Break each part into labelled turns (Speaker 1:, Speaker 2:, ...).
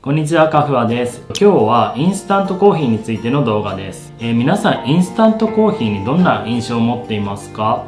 Speaker 1: こんにちは、カフアです。今日はインスタントコーヒーについての動画です。皆さんインスタントコーヒーにどんな印象を持っていますか？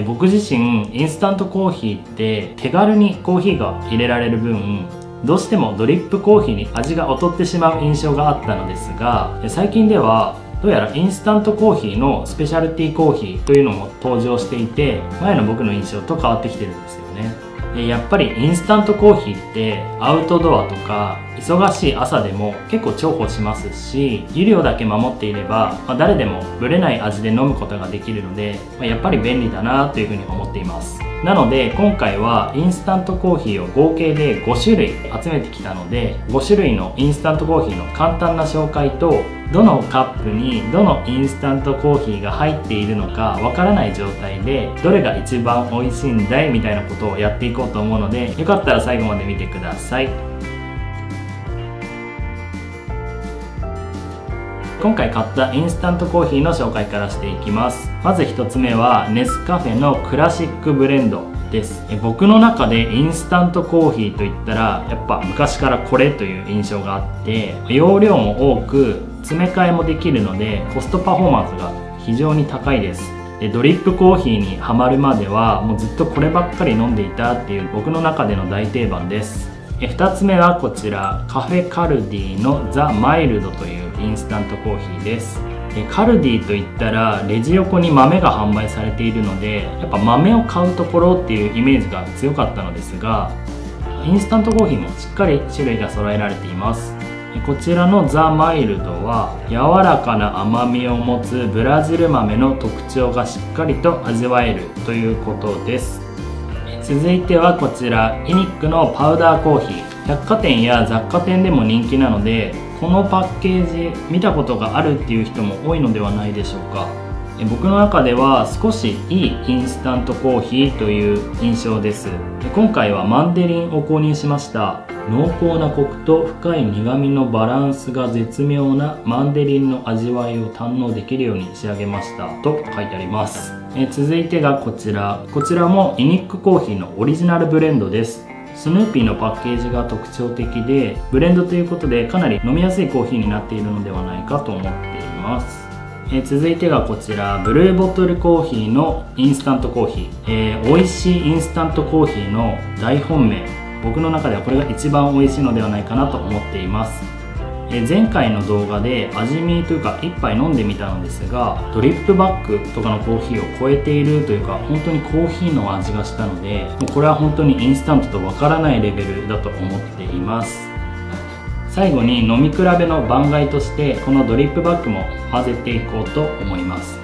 Speaker 1: 僕自身インスタントコーヒーって手軽にコーヒーが入れられる分、どうしてもドリップコーヒーに味が劣ってしまう印象があったのですが、最近ではどうやらインスタントコーヒーのスペシャルティーコーヒーというのも登場していて、前の僕の印象と変わってきてるんですよね。やっぱりインスタントコーヒーってアウトドアとか忙しい朝でも結構重宝しますし、湯量だけ守っていれば、誰でもブレない味で飲むことができるので、やっぱり便利だなというふうに思っています。なので今回はインスタントコーヒーを合計で5種類集めてきたので、5種類のインスタントコーヒーの簡単な紹介と、どのカップにどのインスタントコーヒーが入っているのかわからない状態で、どれが一番美味しいんだいみたいなことをやっていこうと思うので、よかったら最後まで見てください。今回買ったインスタントコーヒーの紹介からしていきます。まず1つ目はネスカフェのクラシックブレンドです。僕の中でインスタントコーヒーといったらやっぱ昔からこれという印象があって、容量も多く詰め替えもできるのでコストパフォーマンスが非常に高いです。ドリップコーヒーにハマるまではもうずっとこればっかり飲んでいたっていう僕の中での大定番です。2つ目はこちらカフェカルディのザ・マイルドというインスタントコーヒーです。カルディといったらレジ横に豆が販売されているので、やっぱ豆を買うところっていうイメージが強かったのですが、インスタントコーヒーもしっかり種類が揃えられています。こちらのザ・マイルドは柔らかな甘みを持つブラジル豆の特徴がしっかりと味わえるということです。続いてはこちらイニックのパウダーコーヒー。百貨店や雑貨店でも人気なので、このパッケージ見たことがあるっていう人も多いのではないでしょうか。僕の中では少しいいインスタントコーヒーという印象です。今回はマンデリンを購入しました。濃厚なコクと深い苦みのバランスが絶妙なマンデリンの味わいを堪能できるように仕上げましたと書いてあります。続いてがこちらもイニックコーヒーのオリジナルブレンドです。スヌーピーのパッケージが特徴的で、ブレンドということでかなり飲みやすいコーヒーになっているのではないかと思っています。続いてがこちらブルーボトルコーヒーのインスタントコーヒー、美味しいインスタントコーヒーの大本命。僕の中ではこれが一番美味しいのではないかなと思っています。前回の動画で味見というか一杯飲んでみたのですが、ドリップバッグとかのコーヒーを超えているというか、本当にコーヒーの味がしたので、もうこれは本当にインスタントとわからないレベルだと思っています。最後に飲み比べの番外としてこのドリップバッグも混ぜていこうと思います。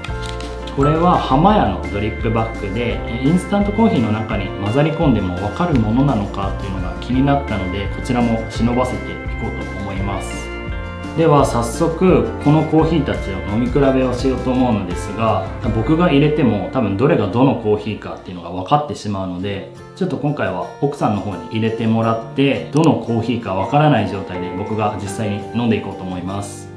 Speaker 1: これはハマヤのドリップバッグで、インスタントコーヒーの中に混ざり込んでも分かるものなのかというのが気になったので、こちらも忍ばせていこうと思います。では早速このコーヒーたちを飲み比べをしようと思うのですが、僕が入れても多分どれがどのコーヒーかっていうのが分かってしまうので、ちょっと今回は奥さんの方に入れてもらって、どのコーヒーか分からない状態で僕が実際に飲んでいこうと思います。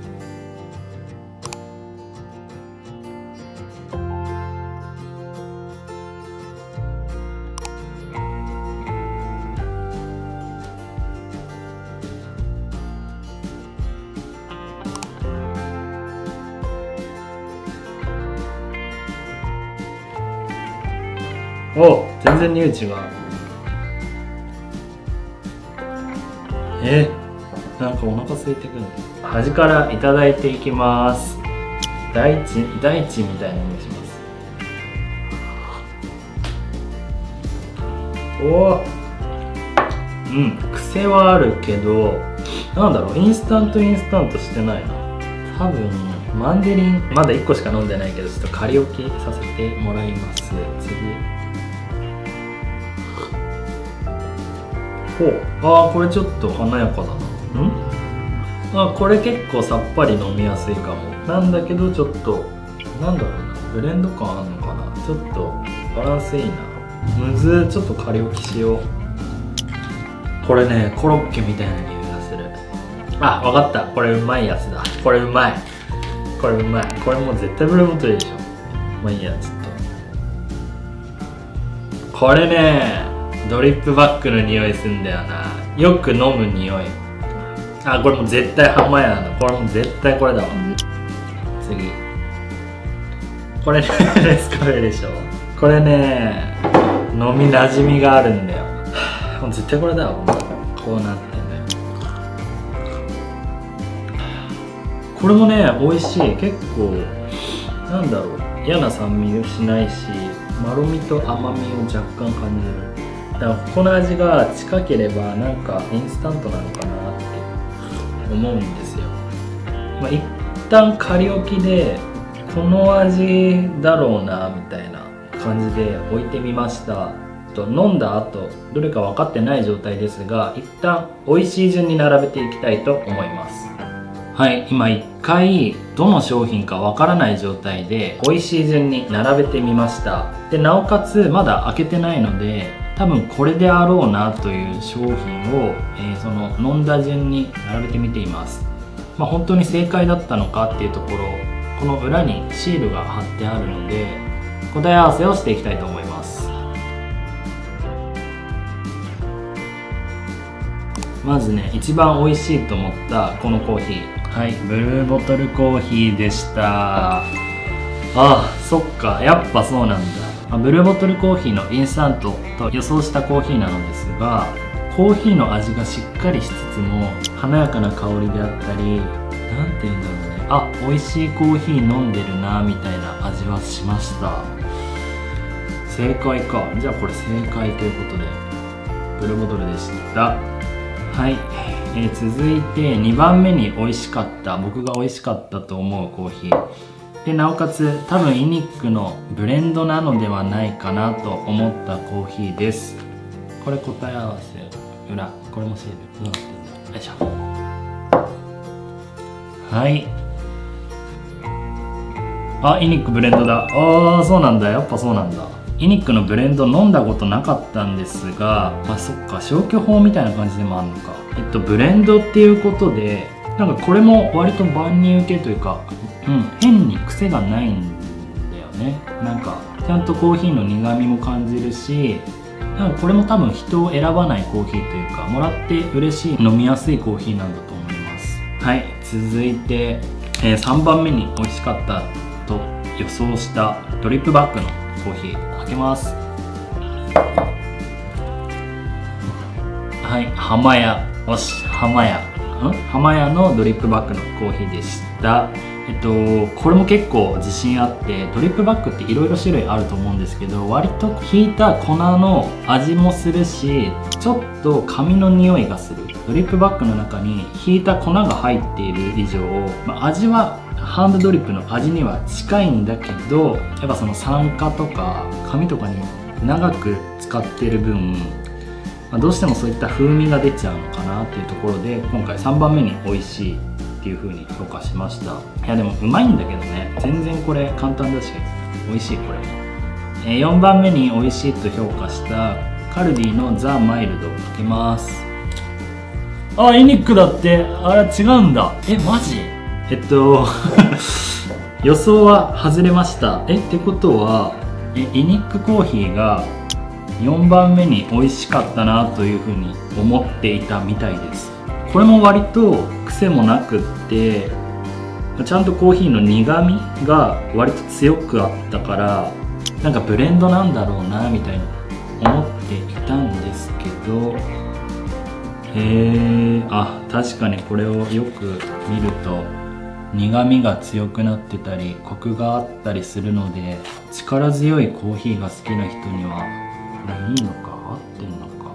Speaker 1: お、全然匂い違う。なんかお腹空いてくるね。端からいただいていきます。大地みたいな匂いします。癖はあるけど、なんだろう、インスタントしてないな。多分マンデリンまだ1個しか飲んでないけど、ちょっと仮置きさせてもらいます。次、これちょっと華やかだな。これ結構さっぱり飲みやすいかも。なんだけどちょっとなんだろうな、ブレンド感あるのかな。ちょっとバランスいいな。ちょっと仮置きしよう。これね、コロッケみたいな匂いがする。わかった、これうまいやつだ。これうまい。これもう絶対ブルーボトルでしょ。まあいいや、ちょっとこれね、ドリップバッグの匂いすんだよな。よく飲む匂い。あ、これもう絶対ハマヤなの。これもう絶対これだわ。次これネスカフェでしょ。これね飲みなじみがあるんだよ。もう絶対これだわ。こうなってんだよ。これもね美味しい。結構なんだろう、嫌な酸味しないし、まろみと甘みを若干感じる。だからこの味が近ければなんかインスタントなのかなって思うんですよ。まあ、一旦仮置きでこの味だろうなみたいな感じで置いてみました。と飲んだ後どれか分かってない状態ですが、一旦美味しい順に並べていきたいと思います。はい、今一回どの商品か分からない状態で美味しい順に並べてみました。でなおかつまだ開けてないので多分これであろうなという商品を、その飲んだ順に並べてみています。まあ、本当に正解だったのかっていうところ、この裏にシールが貼ってあるので答え合わせをしていきたいと思います。まずね一番美味しいと思ったこのコーヒー、はい、ブルーボトルコーヒーでした。あ、そっか、やっぱそうなんだ。ブルーボトルコーヒーのインスタントと予想したコーヒーなのですが、コーヒーの味がしっかりしつつも華やかな香りであったり、なんていうんだろうね、あ、美味しいコーヒー飲んでるなみたいな味はしました。正解か。じゃあこれ正解ということでブルーボトルでした。はい、続いて2番目に美味しかった、僕が美味しかったと思うコーヒーで、なおかつ多分イニックのブレンドなのではないかなと思ったコーヒーです。これ答え合わせ裏、これもシールどうなってんだ、よいしょ。はい、あ、イニックブレンドだ。ああ、そうなんだ、やっぱそうなんだ。イニックのブレンド飲んだことなかったんですが、まあそっか、消去法みたいな感じでもあるのか。ブレンドっていうことでなんかこれも割と万人受けというか、変に癖がないんだよね。なんかちゃんとコーヒーの苦みも感じるし、なんかこれも多分人を選ばないコーヒーというか、もらって嬉しい飲みやすいコーヒーなんだと思います。はい、続いて、3番目に美味しかったと予想したドリップバッグのコーヒー開けます。はい、ハマヤ、よし、ハマヤのドリップバッグのコーヒーでした。これも結構自信あって、ドリップバッグっていろいろ種類あると思うんですけど、割とひいた粉の味もするし、ちょっと紙の匂いがする。ドリップバッグの中にひいた粉が入っている以上、味はハンドドリップの味には近いんだけど、やっぱその酸化とか紙とかに長く使ってる分、どうしてもそういった風味が出ちゃうのかなっていうところで、今回3番目に美味しいっていう風に評価しました。いやでもうまいんだけどね、全然これ簡単だし美味しい。これも4番目に美味しいと評価したカルディのザ・マイルド開けます。あ、イニックだって。あれ違うんだ。マジ予想は外れました。ってことはイニックコーヒーが4番目に美味しかったなというふうに思っていたみたいです。これも割と癖もなくって、ちゃんとコーヒーの苦みが割と強くあったから、なんかブレンドなんだろうなみたいな思っていたんですけど、あ、確かにこれをよく見ると苦みが強くなってたりコクがあったりするので、力強いコーヒーが好きな人にはこれいいのか、合ってんのか。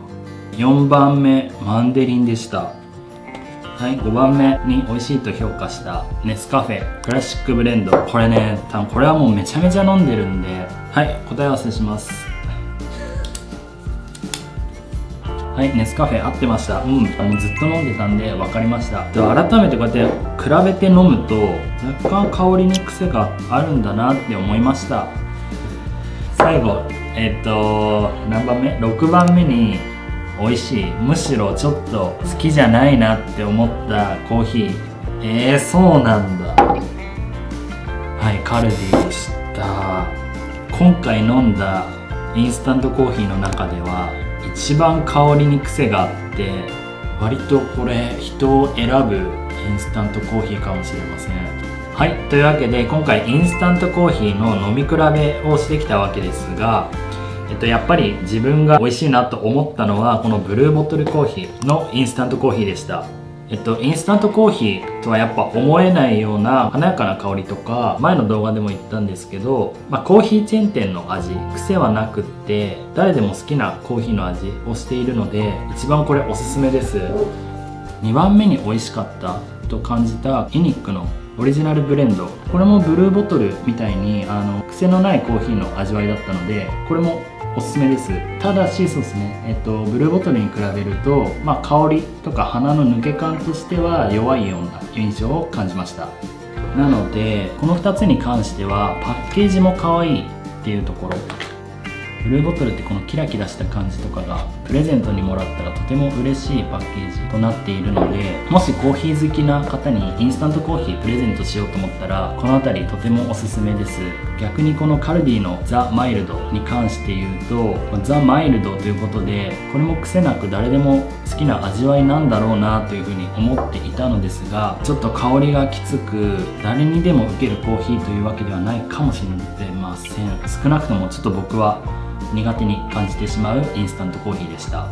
Speaker 1: 4番目マンデリンでした。はい、5番目に美味しいと評価したネスカフェクラシックブレンド。これね、多分これはもうめちゃめちゃ飲んでるんで、はい、答え合わせします。はい、ネスカフェ合ってました。もうずっと飲んでたんで分かりました。改めてこうやって比べて飲むと若干香りに癖があるんだなって思いました。最後何番目 ?6 番目に美味しい、むしろちょっと好きじゃないなって思ったコーヒー。そうなんだ。はい、カルディでした。今回飲んだインスタントコーヒーの中では一番香りに癖があって割とこれ人を選ぶインスタントコーヒーかもしれません。はい、というわけで今回インスタントコーヒーの飲み比べをしてきたわけですが、やっぱり自分が美味しいなと思ったのはこのブルーボトルコーヒーのインスタントコーヒーでした。インスタントコーヒーとはやっぱ思えないような華やかな香りとか、前の動画でも言ったんですけど、コーヒーチェーン店の味、癖はなくって誰でも好きなコーヒーの味をしているので、一番これおすすめです。2番目に美味しかったと感じたイニックのオリジナルブレンド、これもブルーボトルみたいに癖のないコーヒーの味わいだったので、これもおすすめです。ただしそうですね、ブルーボトルに比べると、香りとか鼻の抜け感としては弱いような印象を感じました。なのでこの2つに関してはパッケージも可愛いっていうところ、ブルーボトルってこのキラキラした感じとかがプレゼントにもらったらとても嬉しいパッケージとなっているので、もしコーヒー好きな方にインスタントコーヒープレゼントしようと思ったらこの辺りとてもおすすめです。逆にこのカルディのザ・マイルドに関して言うと、ザ・マイルドということでこれも癖なく誰でも好きな味わいなんだろうなというふうに思っていたのですが、ちょっと香りがきつく誰にでも受けるコーヒーというわけではないかもしれません。少なくともちょっと僕は苦手に感じてしまうインスタントコーヒーでした。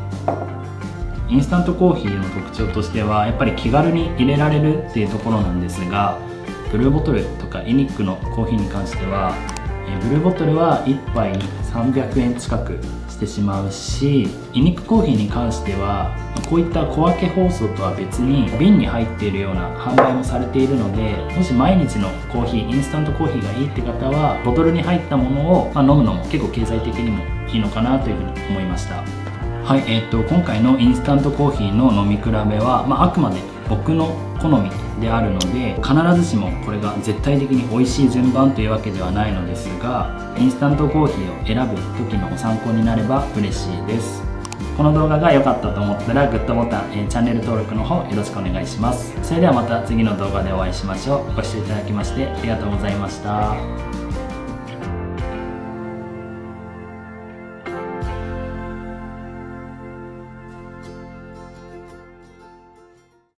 Speaker 1: インスタントコーヒーの特徴としてはやっぱり気軽に入れられるっていうところなんですが、ブルーボトルとかイニックのコーヒーに関してはブルーボトルは1杯300円近くしてしまうし、イニックコーヒーに関してはこういった小分け包装とは別に瓶に入っているような販売もされているので、もし毎日のコーヒーインスタントコーヒーがいいって方はボトルに入ったものを飲むのも結構経済的にもいいのかなというふうに思いました。はい、今回のインスタントコーヒーの飲み比べは、あくまで僕の好みであるので、必ずしもこれが絶対的に美味しい順番というわけではないのですが、インスタントコーヒーを選ぶ時のご参考になれば嬉しいです。この動画が良かったと思ったらグッドボタン、チャンネル登録の方よろしくお願いします。それではまた次の動画でお会いしましょう。ご視聴いただきましてありがとうございました。